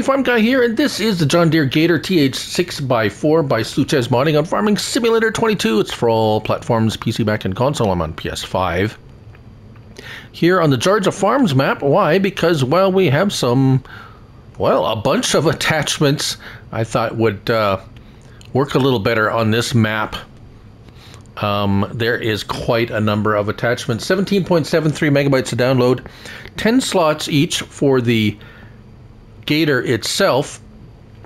Farm Guy here, and this is the John Deere Gator TH6x4 by SleutjesModding on Farming Simulator 22. It's for all platforms, PC, Mac, and console. I'm on PS5. Here on the Georgia Farms map. Why? Because, well, we have some, well, a bunch of attachments I thought would work a little better on this map. There is quite a number of attachments. 17.73 megabytes to download. 10 slots each for the Gator itself,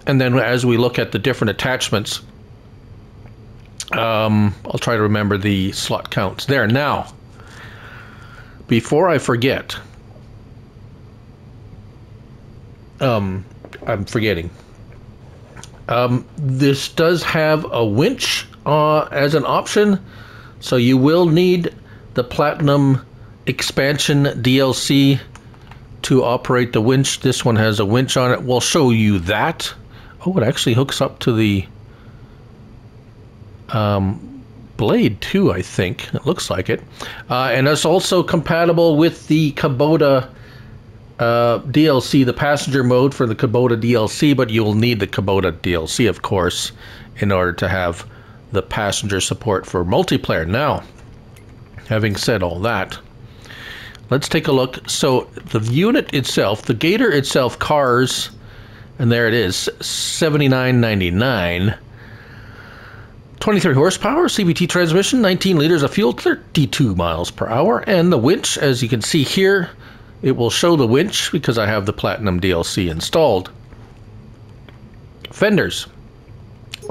and then as we look at the different attachments, I'll try to remember the slot counts there. Now, before I forget, I'm forgetting. This does have a winch as an option, so you will need the Platinum Expansion DLC to operate the winch. This one has a winch on it. We'll show you that. Oh, it actually hooks up to the blade too, I think. It looks like it. And it's also compatible with the Kubota DLC, the passenger mode for the Kubota DLC, but you'll need the Kubota DLC, of course, in order to have the passenger support for multiplayer. Now, having said all that, let's take a look. So the unit itself, the Gator itself, cars, and there it is, $79.99. 23 horsepower, CVT transmission, 19 liters of fuel, 32 miles per hour. And the winch, as you can see here, it will show the winch because I have the Platinum DLC installed. Fenders.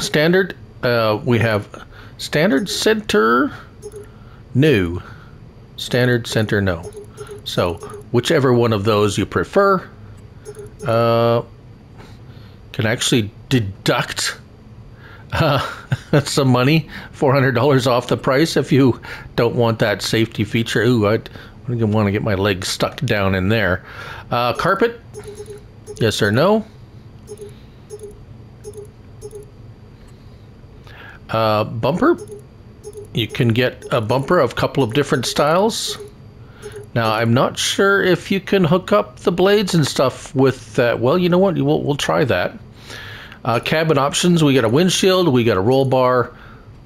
Standard, we have standard, center, no. Standard, center, no. So, whichever one of those you prefer, can actually deduct some money, $400 off the price if you don't want that safety feature. Ooh, I don't want to get my legs stuck down in there. Carpet, yes or no? Bumper, you can get a bumper of a couple of different styles. Now, I'm not sure if you can hook up the blades and stuff with that. Well, you know what? We'll try that. Cabin options, we got a windshield, we got a roll bar,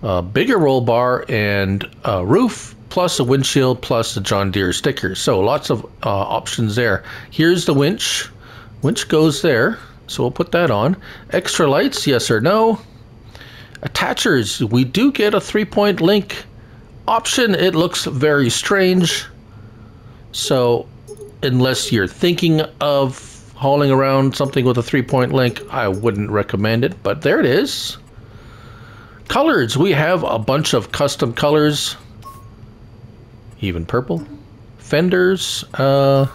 a bigger roll bar, and a roof, plus a windshield, plus a John Deere sticker. So lots of options there. Here's the winch. Winch goes there, so we'll put that on. Extra lights, yes or no? Attachers, we do get a 3-point link option. It looks very strange. So, unless you're thinking of hauling around something with a 3-point link, I wouldn't recommend it, but there it is. Colors, we have a bunch of custom colors, even purple. Fenders, I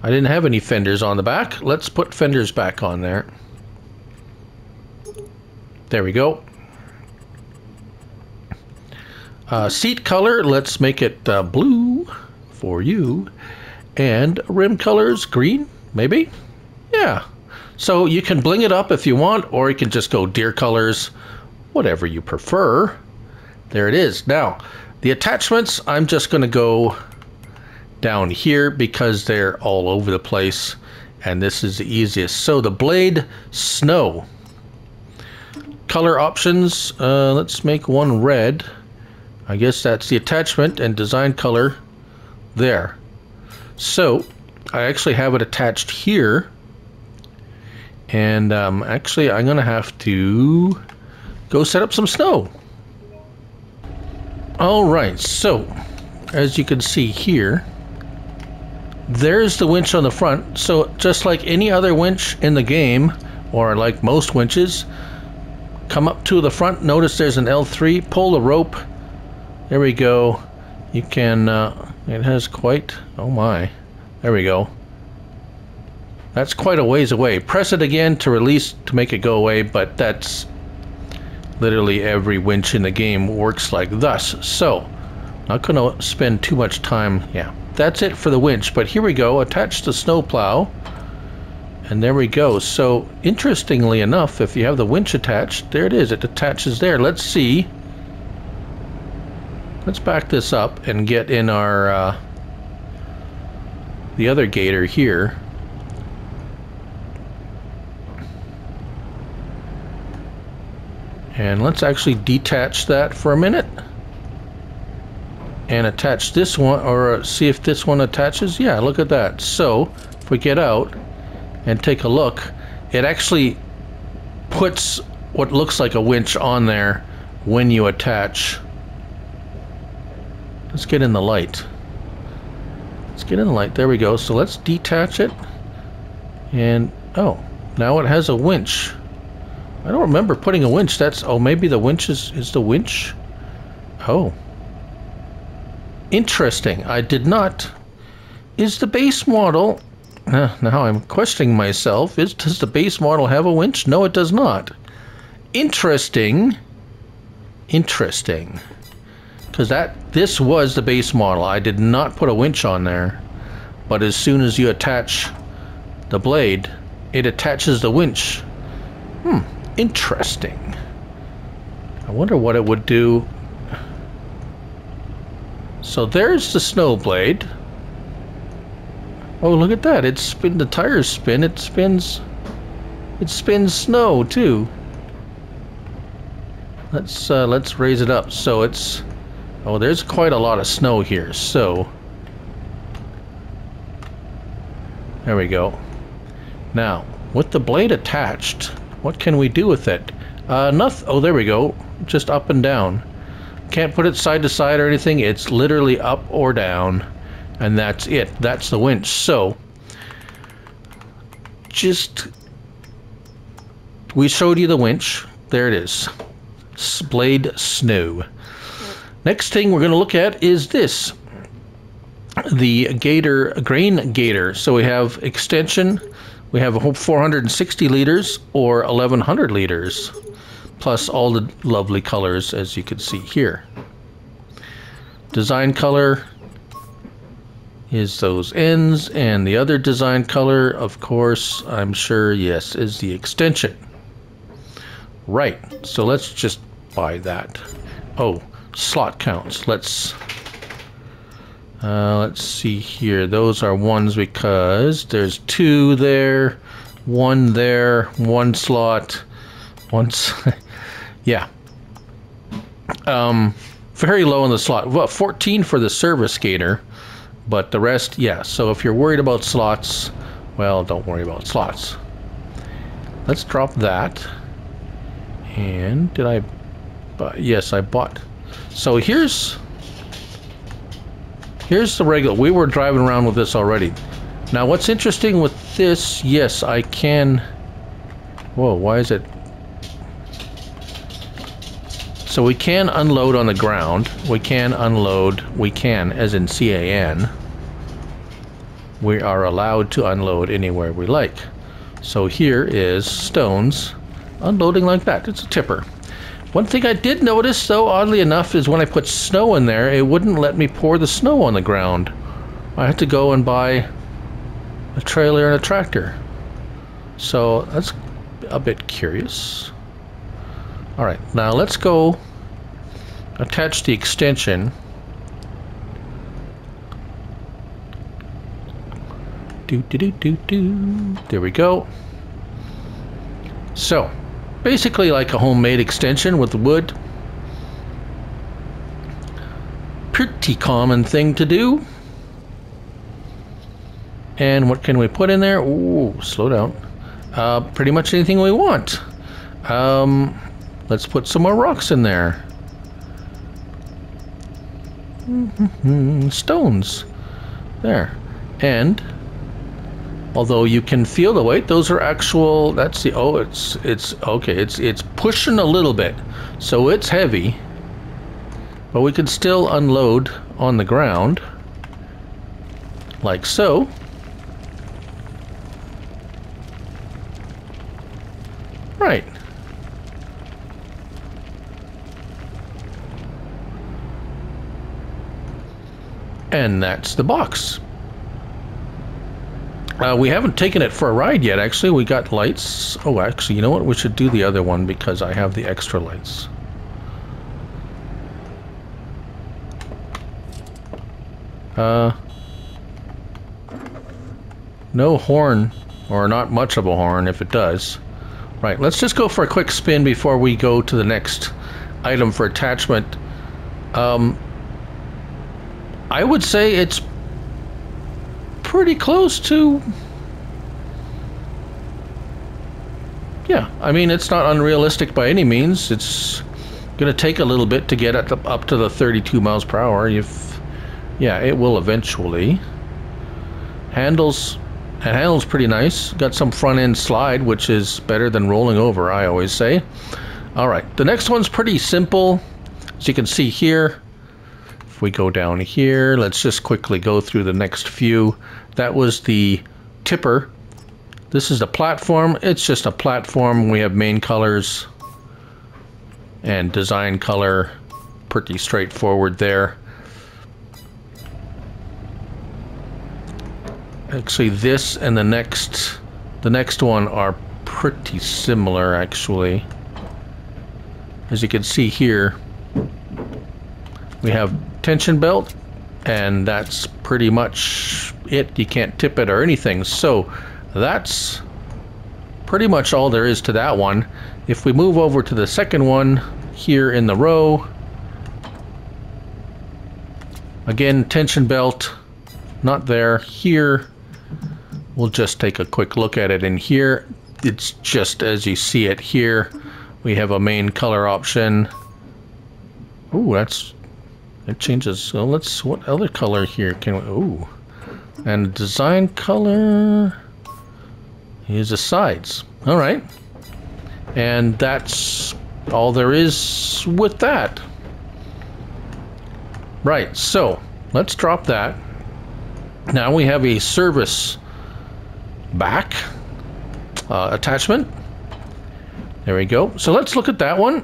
didn't have any fenders on the back. Let's put fenders back on there. There we go. Seat color, let's make it blue for you, and rim colors green, maybe. Yeah, so you can bling it up if you want, or you can just go Deere colors, whatever you prefer. There it is. Now the attachments, I'm just going to go down here because they're all over the place, and this is the easiest. So the blade, snow. Color options, let's make one red. I guess that's the attachment, and design color there. So I actually have it attached here, and actually I'm gonna have to go set up some snow. Alright, so as you can see here, there's the winch on the front. So just like any other winch in the game, or like most winches, come up to the front. Notice there's an L3, pull the rope. There we go. You can, it has quite, oh my, there we go. That's quite a ways away. Press it again to release to make it go away, but that's literally every winch in the game works like thus. So, not gonna spend too much time, yeah. That's it for the winch, but here we go, attach the snowplow. And there we go. So, interestingly enough, if you have the winch attached, there it is, it attaches there. Let's see. Let's back this up and get in our the other Gator here. And let's actually detach that for a minute. And attach this one, or see if this one attaches. Yeah, look at that. So, if we get out and take a look, it actually puts what looks like a winch on there when you attach. Let's get in the light. Let's get in the light. There we go. So let's detach it. And, oh, now it has a winch. I don't remember putting a winch. That's, oh, maybe the winch is the winch? Oh. Interesting. I did not. Is the base model... now I'm questioning myself. Does the base model have a winch? No, it does not. Interesting. Interesting. Because this was the base model. I did not put a winch on there. But as soon as you attach the blade, it attaches the winch. Interesting. I wonder what it would do. So there's the snow blade. Oh, look at that. The tires spin. It spins snow too. Let's raise it up. So it's, oh, there's quite a lot of snow here. So there we go. Now, with the blade attached, what can we do with it? Nothing. Oh, there we go. Just up and down. Can't put it side to side or anything. It's literally up or down, and that's it. That's the winch. So, we showed you the winch. There it is. Blade snow. Next thing we're going to look at is this. The Gator, grain Gator. So we have extension. We have 460 liters or 1100 liters, plus all the lovely colors as you can see here. Design color is those ends, and the other design color, of course, I'm sure, yes, is the extension. Right, so let's just buy that. Oh, slot counts. Let's see here. Those are ones because there's 2 there, 1 there, 1 slot, yeah. Very low in the slot. Well, 14 for the service Gator, but the rest, yeah. So if you're worried about slots, well, don't worry about slots. Let's drop that. And did I buy? Yes, I bought. So here's the regular. We were driving around with this already. Now what's interesting with this, yes, I can... Whoa, why is it... So we can unload on the ground. We can unload, as in C-A-N. We are allowed to unload anywhere we like. So here is stones unloading like that. It's a tipper. One thing I did notice, though, oddly enough, is when I put snow in there, it wouldn't let me pour the snow on the ground. I had to go and buy a trailer and a tractor. So that's a bit curious. Alright, now let's go attach the extension. There we go. So, basically like a homemade extension with wood. Pretty common thing to do. And what can we put in there? Ooh, slow down. Pretty much anything we want. Let's put some more rocks in there. Stones. There. And although you can feel the weight, those are actual, that's the, oh, it's okay, it's pushing a little bit, so it's heavy, but we can still unload on the ground, like so. Right. And that's the box. We haven't taken it for a ride yet, actually. We got lights. Oh, actually, you know what? We should do the other one because I have the extra lights. No horn, or not much of a horn if it does. Right, let's just go for a quick spin before we go to the next item for attachment. I would say it's pretty close to... Yeah, I mean, it's not unrealistic by any means. It's going to take a little bit to get up to the 32 miles per hour. Yeah, it will eventually. Handles pretty nice. Got some front end slide, which is better than rolling over, I always say. All right, the next one's pretty simple. As you can see here, if we go down here, let's just quickly go through the next few. That was the tipper. This is the platform. It's just a platform. We have main colors and design color. Pretty straightforward there. Actually, this and the next one are pretty similar, actually. As you can see here, we have tension belt, and that's pretty much it. You can't tip it or anything. So that's pretty much all there is to that one. If we move over to the second one here in the row, again, tension belt, not there. Here, we'll just take a quick look at it in here. It's just as you see it here. We have a main color option. Ooh, it changes. So what other color here can we, ooh. And design color is the sides. All right. And that's all there is with that. Right, so let's drop that. Now we have a service back attachment. There we go. So let's look at that one.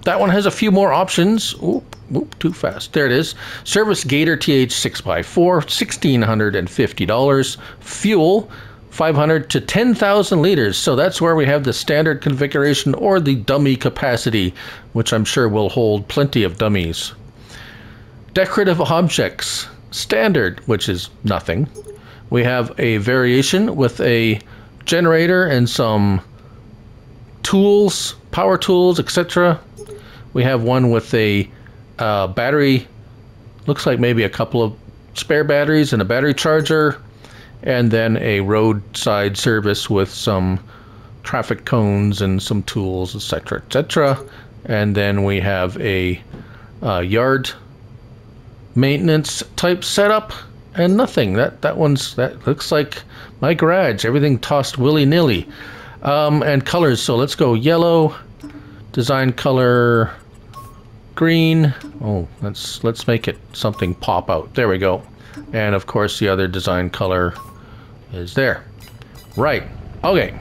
That one has a few more options. Oop, too fast. There it is. Service Gator TH 6x4, $1,650. Fuel, 500 to 10,000 liters. So that's where we have the standard configuration or the dummy capacity, which I'm sure will hold plenty of dummies. Decorative objects, standard, which is nothing. We have a variation with a generator and some tools, power tools, etc. We have one with a battery, looks like maybe a couple of spare batteries and a battery charger, and then a roadside service with some traffic cones and some tools, etc., etc. And then we have a yard maintenance type setup and nothing. That looks like my garage. Everything tossed willy-nilly. And colors. So let's go yellow, design color green. Oh, let's make it something pop out. There we go. And of course the other design color is there. Right. Okay.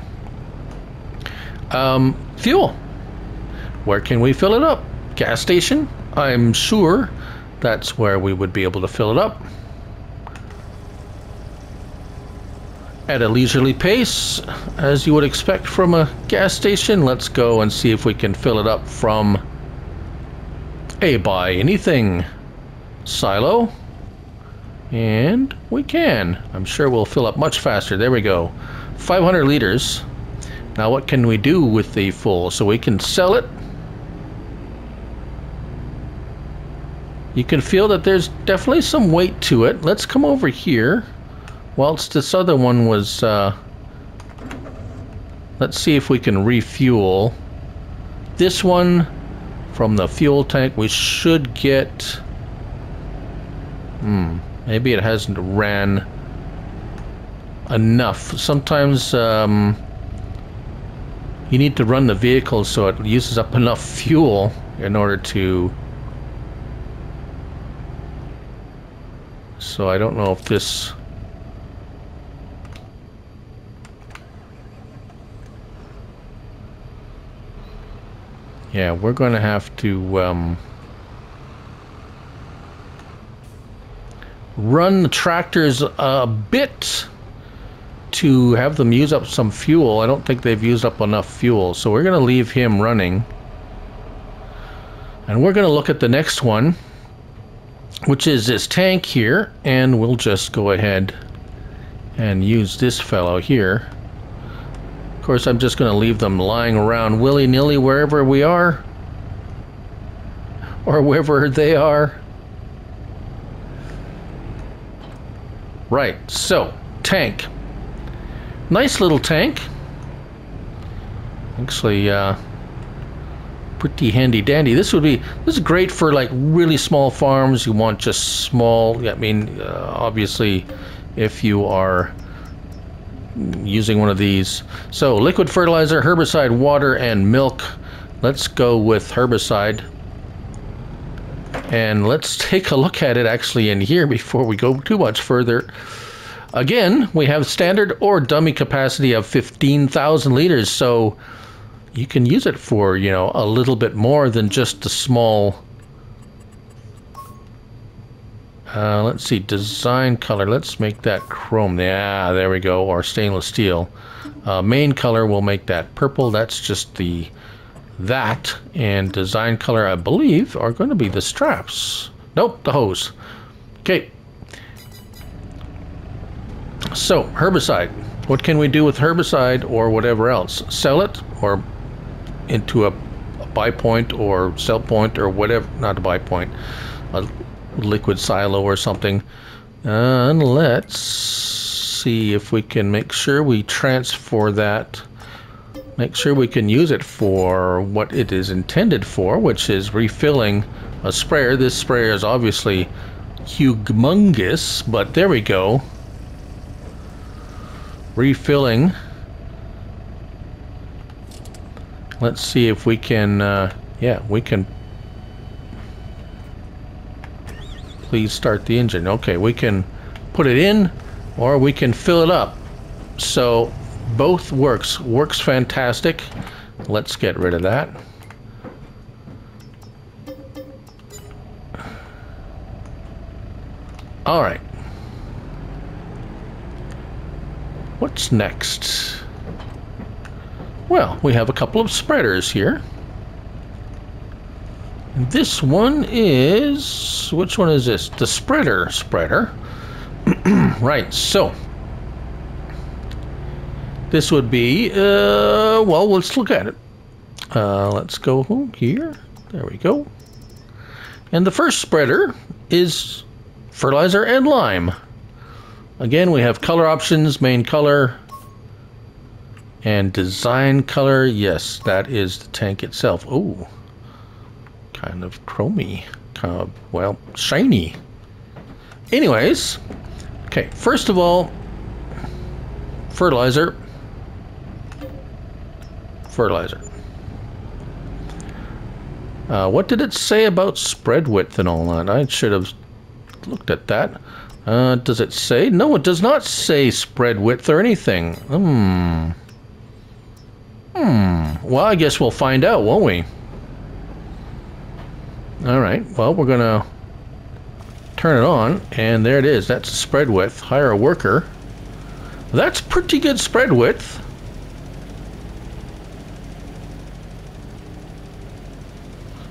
Fuel. Where can we fill it up? Gas station. I'm sure that's where we would be able to fill it up. At a leisurely pace, as you would expect from a gas station. Let's go and see if we can fill it up from a buy anything silo. And we can. I'm sure we'll fill up much faster. There we go. 500 liters. Now what can we do with the full? So we can sell it. You can feel that there's definitely some weight to it. Let's come over here. Whilst this other one was, let's see if we can refuel. This one from the fuel tank, we should get, maybe it hasn't ran enough. Sometimes you need to run the vehicle so it uses up enough fuel in order to, so I don't know if this, yeah, we're going to have to run the tractors a bit to have them use up some fuel. I don't think they've used up enough fuel, so we're going to leave him running. And we're going to look at the next one, which is this tank here, and we'll just go ahead and use this fellow here. course, I'm just going to leave them lying around willy-nilly wherever we are. Or wherever they are. Right, so, tank. Nice little tank. Actually, pretty handy dandy. This is great for like really small farms. You want just small, I mean, obviously, if you are using one of these. So, liquid fertilizer, herbicide, water, and milk. Let's go with herbicide. And let's take a look at it actually in here before we go too much further. Again, we have standard or dummy capacity of 15,000 liters, so you can use it for, you know, a little bit more than just a small... let's see, design color, let's make that chrome. Yeah, there we go, or stainless steel. Main color, we'll make that purple. That's just that, and design color, I believe, are going to be the straps. Nope, the hose. Okay. So, herbicide. What can we do with herbicide or whatever else? Sell it, or into a buy point or sell point or whatever, not a buy point, a liquid silo or something. And let's see if we can make sure we transfer that. Make sure we can use it for what it is intended for, which is refilling a sprayer. This sprayer is obviously humongous, but there we go. Refilling. Let's see if we can, yeah, we can. Please start the engine. Okay, we can put it in, or we can fill it up. So, both works fantastic. Let's get rid of that. All right. What's next? Well, we have a couple of spreaders here. And this one is, which one is this? The spreader. Right, so this would be, well, let's look at it. Let's go here. There we go. And the first spreader is fertilizer and lime. Again, we have color options, main color, and design color. Yes, that is the tank itself. Oh, kind of chromy, kind of, well, shiny. Anyways, okay, first of all, fertilizer. What did it say about spread width and all that? I should have looked at that. Does it say? No, it does not say spread width or anything. Well, I guess we'll find out, won't we? All right. Well, we're gonna turn it on, and there it is. That's the spread width. Hire a worker. That's pretty good spread width.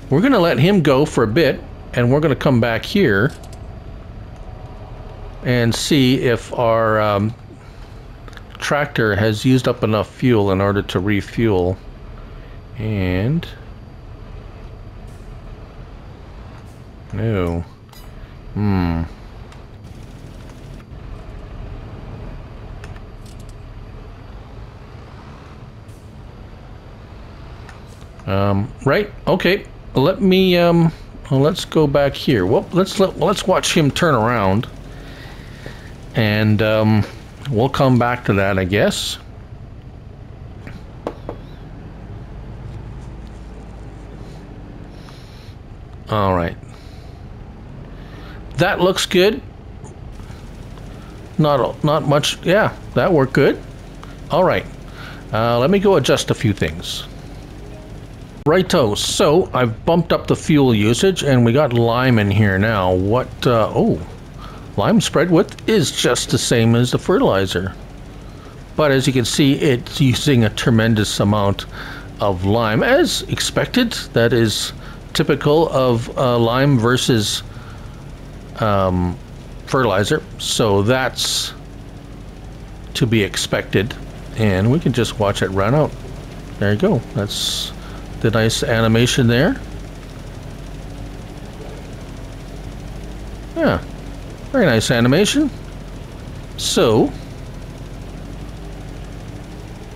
We're gonna let him go for a bit, and we're gonna come back here and see if our tractor has used up enough fuel in order to refuel. And no. Right, okay. Let me well, let's go back here. Well, let's watch him turn around, and we'll come back to that, I guess. All right. That looks good. Not much. Yeah, that worked good. All right. Let me go adjust a few things. Righto, so I've bumped up the fuel usage, and we got lime in here now. What, oh, lime spread width is just the same as the fertilizer. But as you can see, it's using a tremendous amount of lime, as expected. That is typical of lime versus fertilizer, so that's to be expected. And we can just watch it run out. There you go. That's the nice animation there. Yeah, very nice animation. So,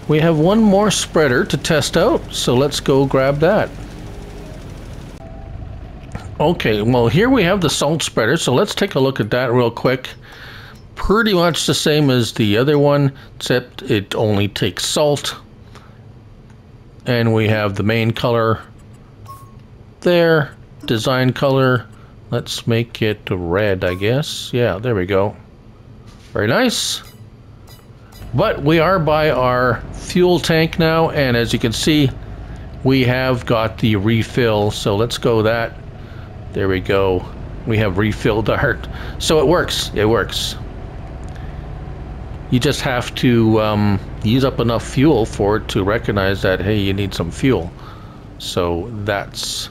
we have one more spreader to test out, so let's go grab that. Okay, well here we have the salt spreader, so let's take a look at that real quick. Pretty much the same as the other one, except it only takes salt. And we have the main color there, design color. Let's make it red, I guess. Yeah, there we go. Very nice. But we are by our fuel tank now, and as you can see, we have got the refill. So let's go that. There we go. We have refilled our... So it works. It works. You just have to use up enough fuel for it to recognize that, hey, you need some fuel. So that's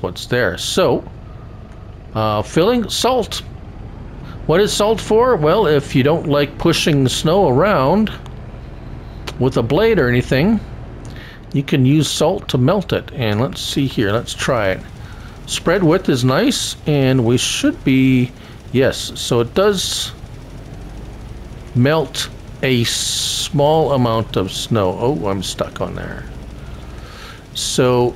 what's there. So, filling salt. What is salt for? Well, if you don't like pushing snow around with a blade or anything, you can use salt to melt it. And let's see here. Let's try it. Spread width is nice, and we should be... Yes, so it does melt a small amount of snow. Oh, I'm stuck on there. So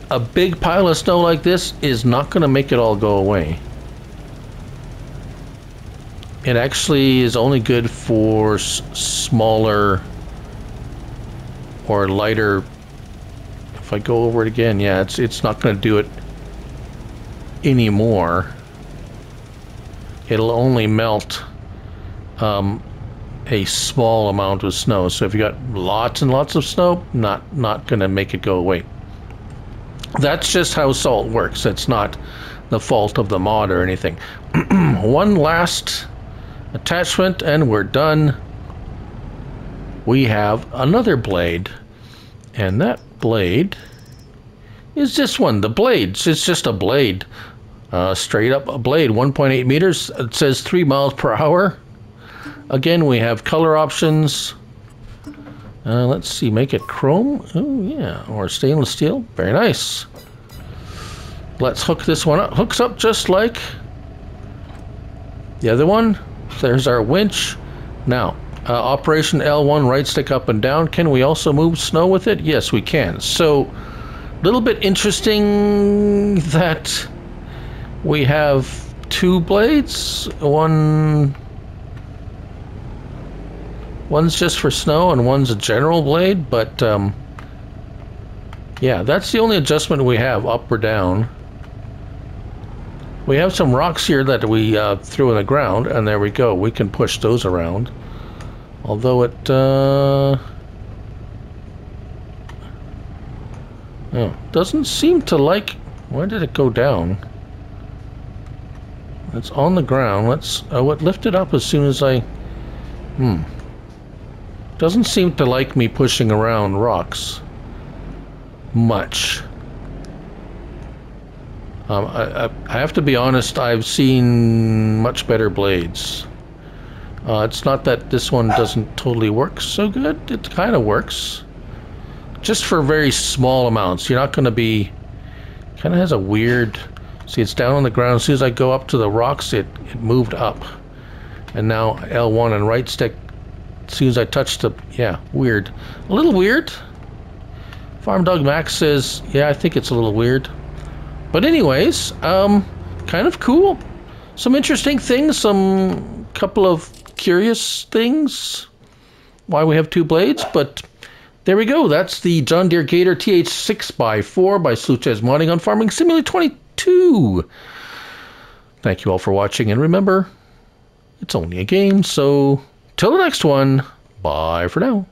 a big pile of snow like this is not going to make it all go away. It actually is only good for smaller or lighter. If I go over it again, yeah, it's not going to do it anymore. It'll only melt a small amount of snow. So if you got lots and lots of snow, not going to make it go away. That's just how salt works. It's not the fault of the mod or anything. One last attachment and we're done. We have another blade, and that blade is this one. The blades, it's just a blade, straight up a blade, 1.8 meters. It says 3 miles per hour. Again, we have color options. Let's see, make it chrome. Oh yeah, or stainless steel. Very nice. Let's hook this one up. Hooks up just like the other one. There's our winch. Now, Operation L1, right stick up and down. Can we also move snow with it? Yes, we can. So, a little bit interesting that we have 2 blades. One's just for snow and one's a general blade, but yeah, that's the only adjustment we have, up or down. We have some rocks here that we threw in the ground, and there we go. We can push those around. Although it doesn't seem to like... Where did it go down? It's on the ground. Let's... Oh, it lifted up as soon as I... Doesn't seem to like me pushing around rocks much. I have to be honest, I've seen much better blades. It's not that this one doesn't totally work so good. It kind of works. Just for very small amounts. You're not going to be... Kind of has a weird... See, it's down on the ground. As soon as I go up to the rocks, it moved up. And now L1 and right stick... As soon as I touch the... Yeah, weird. A little weird. Farm Dog Max says, yeah, I think it's a little weird. But anyways, kind of cool. Some interesting things, some couple of curious things. Why we have 2 blades, but there we go. That's the John Deere Gator TH6x4 by SleutjesModding on Farming Simulator 22. Thank you all for watching, and remember, it's only a game, so till the next one, bye for now.